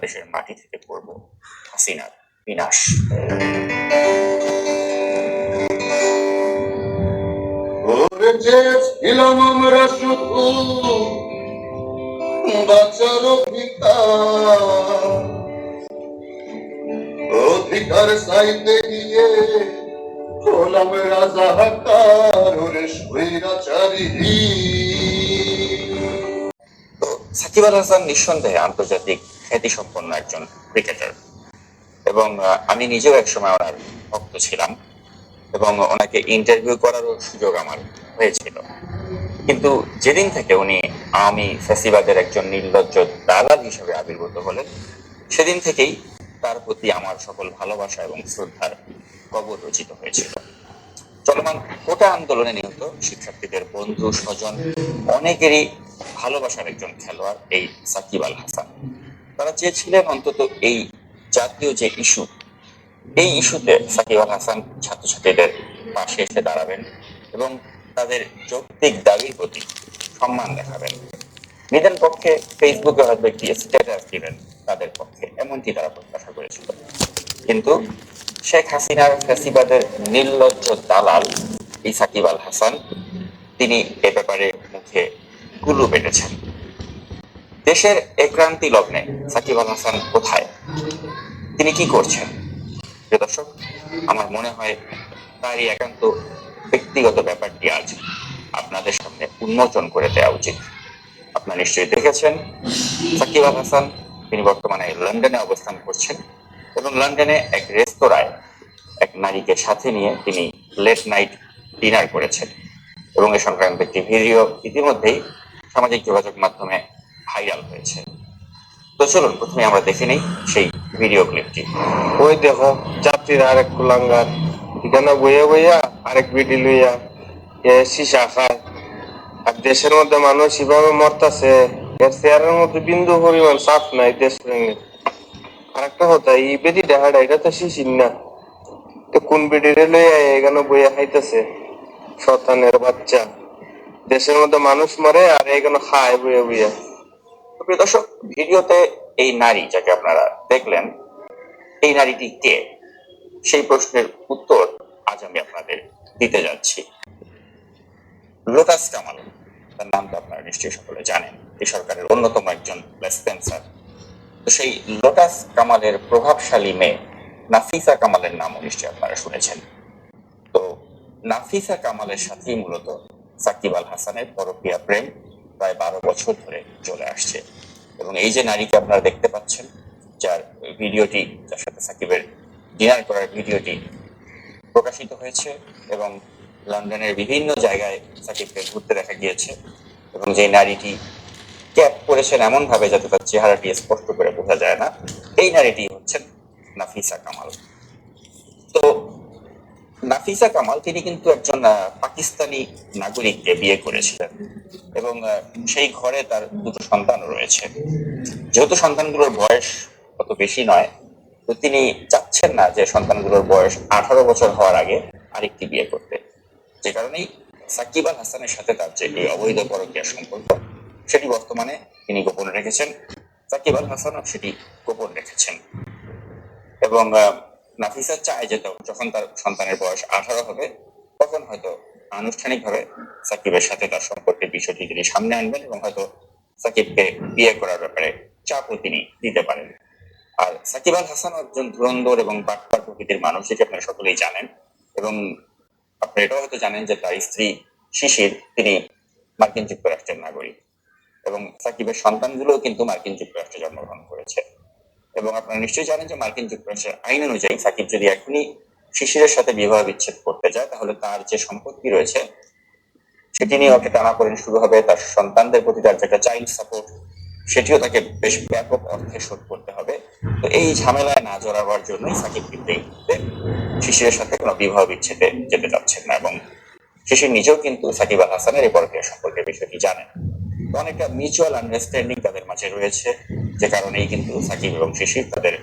বাংলাদেশের মাটি থেকে করব হাসিনার বিনাশ। ছিলাম আমরা শুধু বাঁচার অধিকার চাইতে গিয়ে হলাম রাজাকার ওরে স্বৈরাচারী। তো সাকিব আল হাসান নিঃসন্দেহে আন্তর্জাতিক খ্যাতিসম্পন্ন একজন ক্রিকেটার এবং আমি নিজেও একসময় ওনার ভক্ত ছিলাম এবং ওনাকে ইন্টারভিউ করারও সুযোগ আমার হয়েছিল। কিন্তু যেদিন থেকে উনি আওয়ামী ফ্যাসিবাদের একজন নির্লজ্জ দালাল হিসেবে আবির্ভূত হলেন, সেদিন থেকেই তার প্রতি আমার সকল ভালোবাসা এবং শ্রদ্ধার কবর রচিত হয়েছিল। চলমান কোটা আন্দোলনে নিহত শিক্ষার্থীদের বন্ধু স্বজন অনেকেরই ভালোবাসার একজন খেলোয়াড় এই সাকিব আল হাসান। তারা চেয়েছিলেন অন্তত এই জাতীয় যে ইস্যু, এই ইস্যুতে সাকিব আল হাসান ছাত্রছাত্রীদের পাশে এসে দাঁড়াবেন এবং তাদের যৌক্তিক দাবির প্রতি সম্মান দেখাবেন। নিদেন পক্ষে ফেসবুকে হয়তো একটি স্ট্যাটাস দিবেন তাদের পক্ষে, এমনটি তারা প্রত্যাশা করেছিল। কিন্তু শেখ হাসিনার ফ্যাসিবাদের নির্লজ্জ দালাল এই সাকিব আল হাসান, তিনি এ ব্যাপারে মুখে কুলু পেটেছেন। দেশের এক্রান্তি লগ্নে সাকিব আল হাসান কোথায়, তিনি কি করছেন? প্রিয় দর্শক, আমার মনে হয় তারই একান্ত ব্যক্তিগত ব্যাপারটি আজ আপনাদের সামনে উন্মোচন করে দেওয়া উচিত। আপনারা নিশ্চয়ই দেখেছেন সাকিব আল হাসান, তিনি বর্তমানে লন্ডনে অবস্থান করছেন এবং লন্ডনে এক রেস্তোরাঁয় এক নারীকে সাথে নিয়ে তিনি লেট নাইট ডিনার করেছেন এবং এ সংক্রান্ত একটি ভিডিও ইতিমধ্যেই সামাজিক যোগাযোগ মাধ্যমে ভাইরাল হয়েছে। তো চলুন প্রথমে আমরা দেখে নেই সেই ভিডিও ক্লিপটি। ওই দেখো যাত্রীরা আরেক কুলাঙ্গার এখানে বইয়া বইয়া আরেক বিডি লইয়া সীসা খায়, আর দেশের মধ্যে মানুষ এভাবে মরতাছে, এর চেয়ারের মধ্যে বিন্দু পরিমাণ সাফ নাই দেশ প্রেমের। আর একটা কথা, এই বেদি ডাহাডা এটা তো শিশির না, তো কোন বেডিরে লইয়া এখানে বইয়া খাইতেছে শতানের বাচ্চা। দেশের মধ্যে মানুষ মরে আর এখানে খায় বইয়া বইয়া। প্রিয় দর্শক, ভিডিওতে এই নারী যাকে আপনারা দেখলেন, এই নারীটি কে, সেই প্রশ্নের উত্তর আজ আমি আপনাদের দিতে যাচ্ছি। লোটাস কামাল, তার নাম তো আপনারা নিশ্চয়ই সকলে জানেন, এই সরকারের অন্যতম একজন লেসপেন্সার। তো সেই লোটাস কামালের প্রভাবশালী মেয়ে নাফিসা কামালের নামও নিশ্চয়ই আপনারা শুনেছেন। তো নাফিসা কামালের সাথেই মূলত সাকিব আল হাসানের পরকীয়া প্রেম প্রায় 12 বছর ধরে চলে আসছে এবং এই যে নারীকে আপনারা দেখতে পাচ্ছেন, যার ভিডিওটি, যার সাথে সাকিবের ডিনার করার ভিডিওটি প্রকাশিত হয়েছে এবং লন্ডনের বিভিন্ন জায়গায় সাকিবকে ঘুরতে দেখা গিয়েছে এবং যে নারীটি ক্যাপ পরেছেন এমন ভাবে যাতে তার চেহারাটি স্পষ্ট করে বোঝা যায় না, এই নারীটি হচ্ছেন নাফিসা কামাল। তো নাফিসা কামাল তিনি কিন্তু একজন পাকিস্তানি নাগরিককে বিয়ে করেছিলেন এবং সেই ঘরে তার দুটো সন্তানও রয়েছে। যেহেতু সন্তানগুলোর বয়স অত বেশি নয়, তো তিনি চাচ্ছেন না যে সন্তানগুলোর বয়স 18 বছর হওয়ার আগে আরেকটি বিয়ে করতে। যে কারণেই সাকিব আল হাসানের সাথে তার যে এই অবৈধ পরকীয়া সম্পর্ক, সেটি বর্তমানে তিনি গোপন রেখেছেন, সাকিব আল হাসানও সেটি গোপন রেখেছেন এবং নাফিসা চায় যে যখন তার সন্তানের বয়স 18 হবে তখন হয়তো আনুষ্ঠানিকভাবে সাকিবের সাথে তার সম্পর্কের বিষয়টি তিনি সামনে আনবেন এবং হয়তো সাকিবকে বিয়ে করার ব্যাপারে চাপও তিনি দিতে পারেন। আর সাকিব আল হাসান একজন ধুরন্ধর এবং বাটপার প্রকৃতির মানুষ, যেটি আপনারা সকলেই জানেন এবং আপনারা এটাও হয়তো জানেন যে তার স্ত্রী শিশির, তিনি মার্কিন যুক্তরাষ্ট্রের নাগরিক এবং সাকিবের সন্তানগুলোও কিন্তু মার্কিন যুক্তরাষ্ট্রে জন্মগ্রহণ করেছে এবং আপনারা নিশ্চয়ই জানেন যে মার্কিন যুক্তরাষ্ট্রের আইন অনুযায়ী সাকিব যদি এখনই শিশিরের সাথে বিবাহ বিচ্ছেদ করতে যায়, তাহলে তার যে সম্পত্তি রয়েছে সেটি নিয়ে ওকে টানাপোড়েন শুরু হবে। তার সন্তানদের প্রতি তার যেটা চাইল্ড সাপোর্ট, সেটিও তাকে বেশ ব্যাপক অর্থে শোধ করতে হবে। তো এই ঝামেলায় না জড়াবার জন্যই সাকিব কিন্তু এই মুহূর্তে শিশিরের সাথে কোনো বিবাহ বিচ্ছেদে যেতে চাচ্ছেন না এবং শিশির নিজেও কিন্তু সাকিব আল হাসানের এই পরকীয়া সম্পর্কে বিষয়টি জানেন। অনেকটা মিউচুয়াল আন্ডারস্ট্যান্ডিং তাদের মাঝে রয়েছে, যে কারণেই কিন্তু সাকিব এবং শিশির তাদের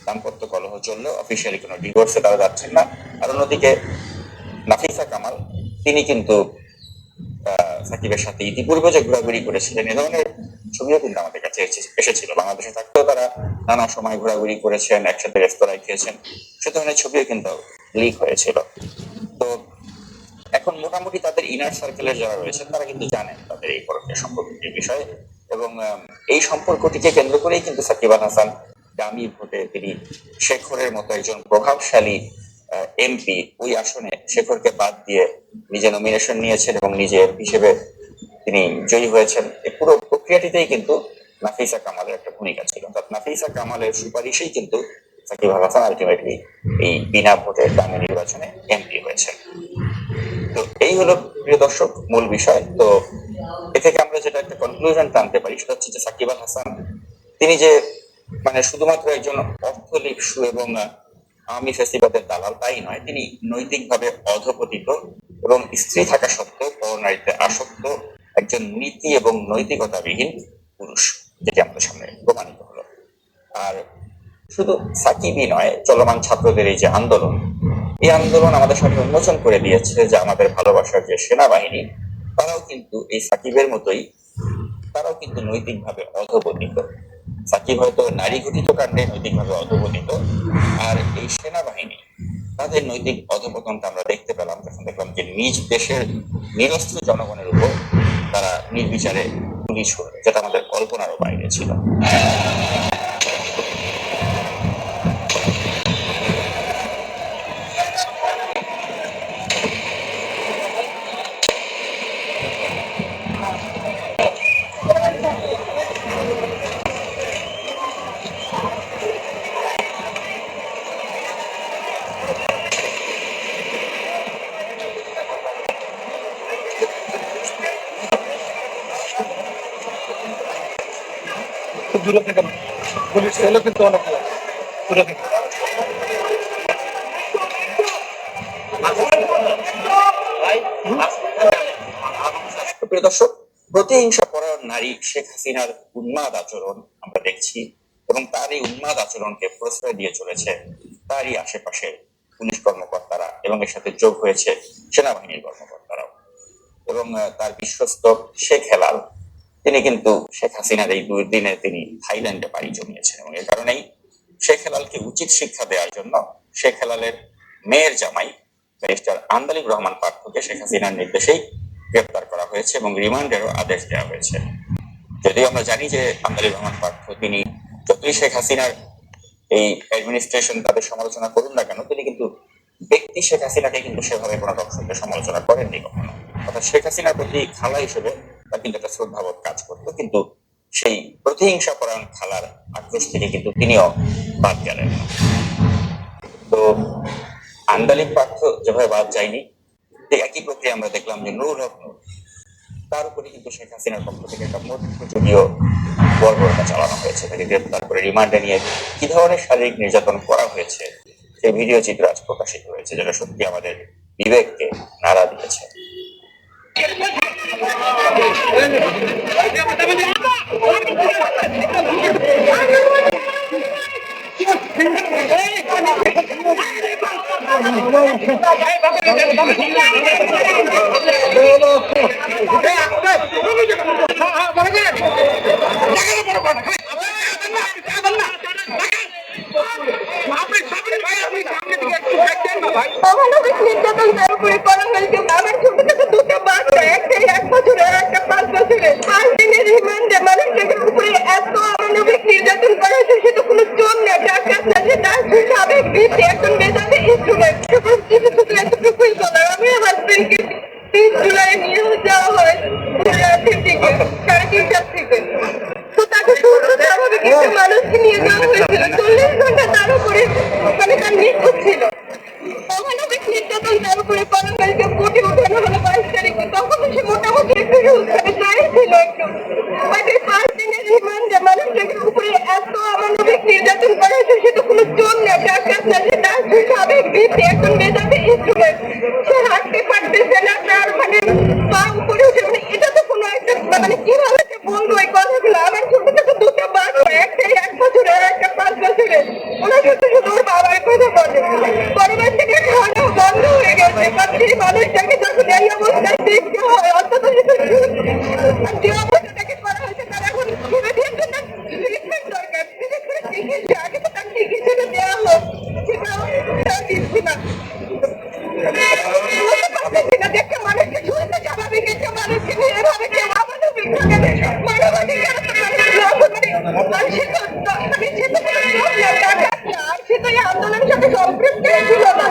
দাম্পত্য কলহ চললেও অফিসিয়ালি কোনো ডিভোর্সে তারা যাচ্ছেন না। আর অন্যদিকে নাফিসা কামাল, তিনি কিন্তু সাকিবের সাথে ইতিপূর্বে যে ঘোরাঘুরি করেছিলেন, এ ধরনের ছোট ছবিও কিন্তু আমাদের কাছে এসেছিল। বাংলাদেশে থাকতেও তারা নানা সময় ঘোরাঘুরি করেছেন, একসাথে রেস্তোরাঁয় খেয়েছেন, সে ধরনের ছবিও কিন্তু লিক হয়েছিল। তো এখন মোটামুটি তাদের ইনার সার্কেলের যারা রয়েছে তারা কিন্তু জানেন তাদের এই পরকীয়া সম্পর্কের বিষয়ে, এবং এই সম্পর্কটিকে কেন্দ্র করেই কিন্তু সাকিব আল হাসান দামি ভোটে তিনি শেখরের মতো একজন প্রভাবশালী এমপি ওই আসনে শেখরকে বাদ দিয়ে নিজে নমিনেশন নিয়েছেন এবং নিজে এমপি হিসেবে তিনি জয়ী হয়েছেন। এই পুরো প্রক্রিয়াটিতেই কিন্তু নাফিসা কামালের একটা ভূমিকা ছিল, অর্থাৎ নাফিসা কামালের সুপারিশেই কিন্তু সাকিব আল হাসান আলটিমেটলি এই বিনা ভোটে দামি নির্বাচনে এমপি হয়েছেন। তো এই হলো প্রিয় দর্শক মূল বিষয়। তো এ থেকে আমরা যেটা একটা কনক্লুশন টানতে পারি সেটা হচ্ছে যে সাকিব আল হাসান তিনি যে মানে শুধুমাত্র একজন অর্থলিপসু এবং আওয়ামী ফেসিবাদের দালাল তাই নয়, তিনি নৈতিকভাবে অধপতিত এবং স্ত্রী থাকা সত্ত্বেও পরনারীতে আসক্ত একজন নীতি এবং নৈতিকতাবিহীন পুরুষ, যেটি আমাদের সামনে প্রমাণিত হলো। আর শুধু সাকিবই নয়, চলমান ছাত্রদের এই যে আন্দোলন, এই আন্দোলন আমাদের সামনে উন্মোচন করে দিয়েছে যে আমাদের ভালোবাসার যে সেনাবাহিনী তারাও কিন্তু এই সাকিবের মতোই, তারাও কিন্তু নৈতিকভাবে অধপতিত। সাকিব হয়তো নারী ঘটিত কাণ্ডে নৈতিকভাবে অধপতিত, আর এই সেনাবাহিনী তাদের নৈতিক অধপতনটা আমরা দেখতে পেলাম যখন দেখলাম যে নিজ দেশের নিরস্ত্র জনগণের উপর তারা নির্বিচারে গুলি ছোড়ে, যেটা আমাদের কল্পনারও বাইরে ছিল। দূরে থেকে পুলিশ এলো কিন্তু অনেক দূরে থেকে। প্রিয় দর্শক, প্রতিহিংসা পরায়ণ নারী শেখ হাসিনার উন্মাদ আচরণ আমরা দেখছি, এবং তার এই উন্মাদ আচরণকে প্রশ্রয় দিয়ে চলেছে তারই আশেপাশে পুলিশ কর্মকর্তারা, এবং এর সাথে যোগ হয়েছে সেনাবাহিনীর কর্মকর্তারাও। এবং তার বিশ্বস্ত শেখ হেলাল তিনি কিন্তু শেখ হাসিনার এই 2 দিনে তিনি থাইল্যান্ডে পাড়ি জমিয়েছেন, এবং এর কারণেই শেখ হেলালকে উচিত শিক্ষা দেওয়ার জন্য শেখ হেলালের মেয়ের জামাই ব্যারিস্টার আন্দালিব রহমান পার্থকে শেখ হাসিনার নির্দেশেই গ্রেপ্তার করা হয়েছে এবং রিমান্ডেরও আদেশ দেওয়া হয়েছে। যদিও আমরা জানি যে আন্দালিব রহমান পার্থ তিনি যতই শেখ হাসিনার এই অ্যাডমিনিস্ট্রেশন তাদের সমালোচনা করুন না কেন, তিনি কিন্তু ব্যক্তি শেখ হাসিনাকে কিন্তু সেভাবে কোনো দর্শকদের সমালোচনা করেননি কখনো। অর্থাৎ শেখ হাসিনার প্রতি খালা হিসেবে তার কিন্তু একটা শ্রদ্ধাবোধ কাজ করতো, কিন্তু সেই প্রতিহিংসা পরায়ণ খালার আক্রোশ থেকে কিন্তু তিনিও বাদ গেলেন। তো আন্দালিব পার্থ যেভাবে বাদ যায়নি, ঠিক একই প্রক্রিয়া আমরা দেখলাম যে নুরুল হক নূর, তার উপরে কিন্তু শেখ হাসিনার পক্ষ থেকে একটা মধ্যযুগীয় বর্বরতা চালানো হয়েছে। তাকে গ্রেপ্তার করে রিমান্ডে নিয়ে কি ধরনের শারীরিক নির্যাতন করা হয়েছে সেই ভিডিও চিত্র আজ প্রকাশিত হয়েছে, যেটা সত্যি আমাদের বিবেককে নাড়া দিয়েছে। অমানবিক নির্যাতন তার উপরে করা হয়েছে। আমার ছোট ছোট 2টা বাচ্চা, একটা 1 বছরের, একটা 5 বছরের। 5 দিনের রিমান্ডে মানুষের উপরে এত অমানবিক নির্যাতন করা হয়েছে, সেটা কোনো চোর না, ডাকাত না, যে তার সাবেক বৃত্তি এখন মেধাবী স্টুডেন্ট। শুধু এতটুকুই বলার, আমি হাজবেন্ডকে 3 জুলাই নিয়ে যাওয়া হয় থেকে 3:30 থেকে। তো তাকে সুস্থ স্বাভাবিক একটা মানুষকে নিয়ে যাওয়া হয়েছিল, 40 ঘন্টা তার উপরে মানে তার নিখোঁজ ছিল। অমানবিক নির্যাতন তার উপরে করা হয়েছে। কোর্টে উঠানো হলো 22 তারিখে, তখন সে মোটামুটি একটু জয় ছিল একটু। বাট এই 5 দিনের রিমান্ডে মানুষের উপরে এত অমানবিক নির্যাতন করা হয়েছে, সেটা কোনো চোর না, ডাকাত না, যে তার সাবেক বৃত্তি এখন মেধাবী স্টুডেন্ট। সে হাঁটতে পারতেছে না, তার মানে পা উপরে উঠে, মানে এটা তো কোনো একটা মানে কিভাবে সে বলবো এই কথাগুলো। আমার ছোট ছোট 2টা বাচ্চা, একটা 1 বছরের, একটা 5 বছরের। ওনার সাথে শুধু ওর বাবার কথা বলে। পরিবার থেকে খাওয়া বন্ধ হয়ে গেছে, বা সেই মানুষটাকে যখন এই অবস্থায় দেখতে হয়, অন্তত যে অবস্থাটাকে করা হয়েছে তার এখন কিনছি না। দেখে মানুষকে শুনতে স্বাভাবিক, একটা মানুষকে নিয়ে এভাবে কেউ অমানবিক ভাবে মানবাধিকার মানুষের তো সে তো কোনো লোক না, ডাকাত না, আর সে তো এই আন্দোলনের সাথে সম্পৃক্ত ছিল না।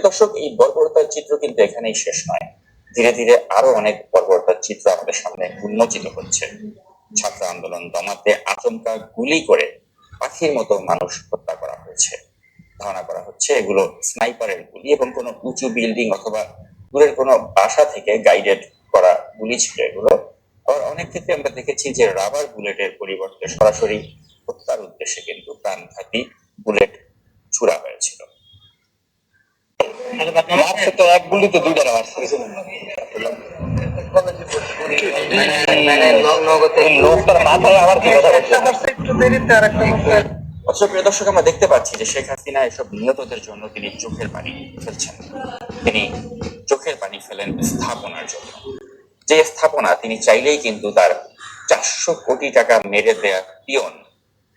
দর্শক, এই বর্বরতার চিত্র কিন্তু এখানেই শেষ নয়। ধীরে ধীরে আরো অনেক বর্বরতার চিত্র আমাদের সামনে উন্মোচিত হচ্ছে। ছাত্র আন্দোলন দমাতে আচমকা গুলি করে পাখির মতো মানুষ হত্যা করা হয়েছে। ধারণা করা হচ্ছে এগুলো স্নাইপারের গুলি এবং কোনো উঁচু বিল্ডিং অথবা দূরের কোনো বাসা থেকে গাইডেড করা গুলি ছিল এগুলো। আবার অনেক ক্ষেত্রে আমরা দেখেছি যে রাবার বুলেটের পরিবর্তে সরাসরি হত্যার উদ্দেশ্যে কিন্তু প্রাণঘাতী বুলেট ছুড়া হয়েছিল। তো এক গুলিতে দুইটা লোকটার মাথায় আবার প্রিয় দর্শক, আমরা দেখতে পাচ্ছি যে শেখ হাসিনা এসব নিহতদের জন্য তিনি চোখের পানি ফেলছেন। তিনি চোখের পানি ফেলেন স্থাপনার জন্য, যে স্থাপনা তিনি চাইলেই কিন্তু তার 400 কোটি টাকা মেরে দেয়া পিয়ন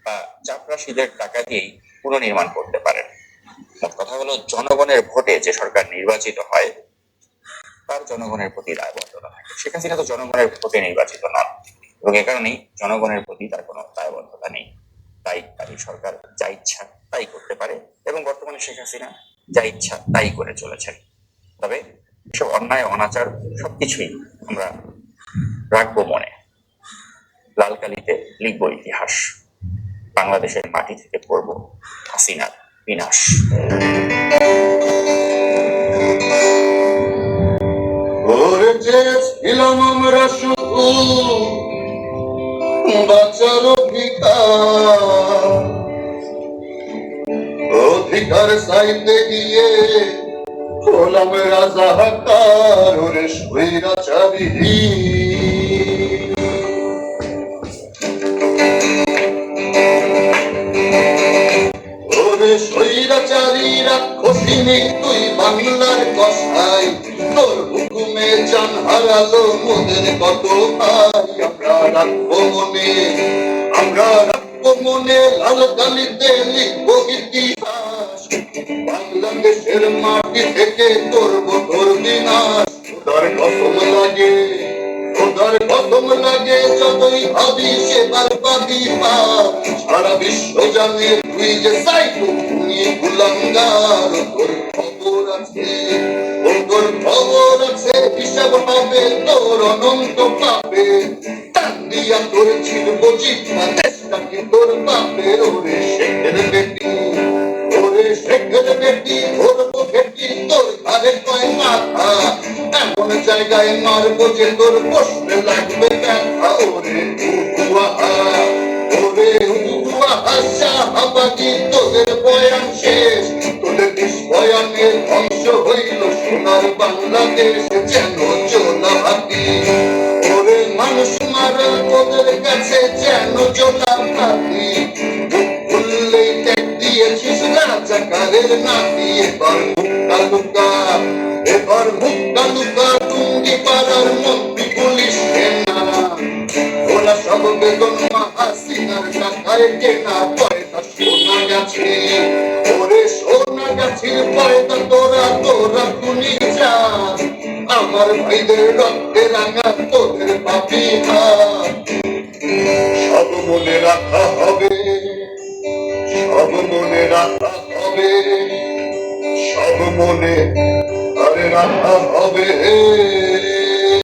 বা চাপরাশিদের টাকা দিয়েই পুনর্নির্মাণ করতে পারেন। মোট কথা হলো, জনগণের ভোটে যে সরকার নির্বাচিত হয় তার জনগণের প্রতি দায়বদ্ধতা থাকে। শেখ হাসিনা তো জনগণের ভোটে নির্বাচিত নন এবং এ কারণেই জনগণের প্রতি তার কোনো দায়বদ্ধতা নেই। তাই তার সরকার যা ইচ্ছা তাই করতে পারে এবং বর্তমানে শেখ হাসিনা যা ইচ্ছা তাই করে চলেছেন। তবে এসব অন্যায় অনাচার সবকিছুই আমরা রাখবো মনে। লাল কালিতে লিখব ইতিহাস। বাংলাদেশের মাটি থেকে করব হাসিনার বিনাশ। ওরে যে ছিলাম আমরা শুধু বাঁচার অধিকার চাইতে গিয়ে হলাম রাজাকার। ওরে স্বৈরাচারী স্বৈরাচারী রাক্ষসিনী তুই বাংলার কসাই, তোর হুকুমে জান হারালো মোদের কত ভাই। আমরা রাখবো মনে, আমরা রাখবো মনে, লাল কালিতে লিখবো ইতিহাস। বাংলাদেশের মাটি থেকে করবো তোর বিনাশ। তোর কসম লাগে, তোর কসম লাগে, যতই ভাবি সেবার পাবি পাপ। সারা বিশ্ব জানে তুই যে সাইকো, তুমি কুলাঙ্গার। তোর খবর আছে, তোর খবর আছে, হিসাব হবে তোর অনন্ত পাবে। টান দিয়া তোর ছিড়ব জিহ্বা, চেষ্টাকে তোর বাপের। ওরে শেখের বেটি, ওরে শেখের বেটি, ধরবো ঘেটি তোর ঘরে কয় মাথা। এমন জায়গায় মারবো যে তোর বসতে লাগবে ব্যথা। ওরে উহুয়াহা, ওরে উহুয়াহা, শাহবাগী তোদের বয়ান শেষ। তোদের নিষ্বয়ানের ধ্বংস হইল সোনার বাংলাদেশ যেন জোলা হাতি। ওরে মানুষ মারা তোদের কাছে যেন জোলা হাতি। ভুললেই ত্যাগ দিয়েছিস রাজাকারের নাতি। এবার মুক্তা লুকা, এবার মুক্তা লুকা, টুঙ্গি পাড়ার মন্ত্রী পুলিশ সেনা। ওরা সব বেতন হাসিনার টাকায় কেনা পয়সা সোনা গেছে। ওরে সোনা গাছের পয়সা তোরা তোরা খুনি যা। আমার ভাইদের রক্তে রাঙা তোদের পাপি হাত। সব মনে রাখা হবে, সব মনে রাখা হবে, সব মনে আরে রাখা হবে।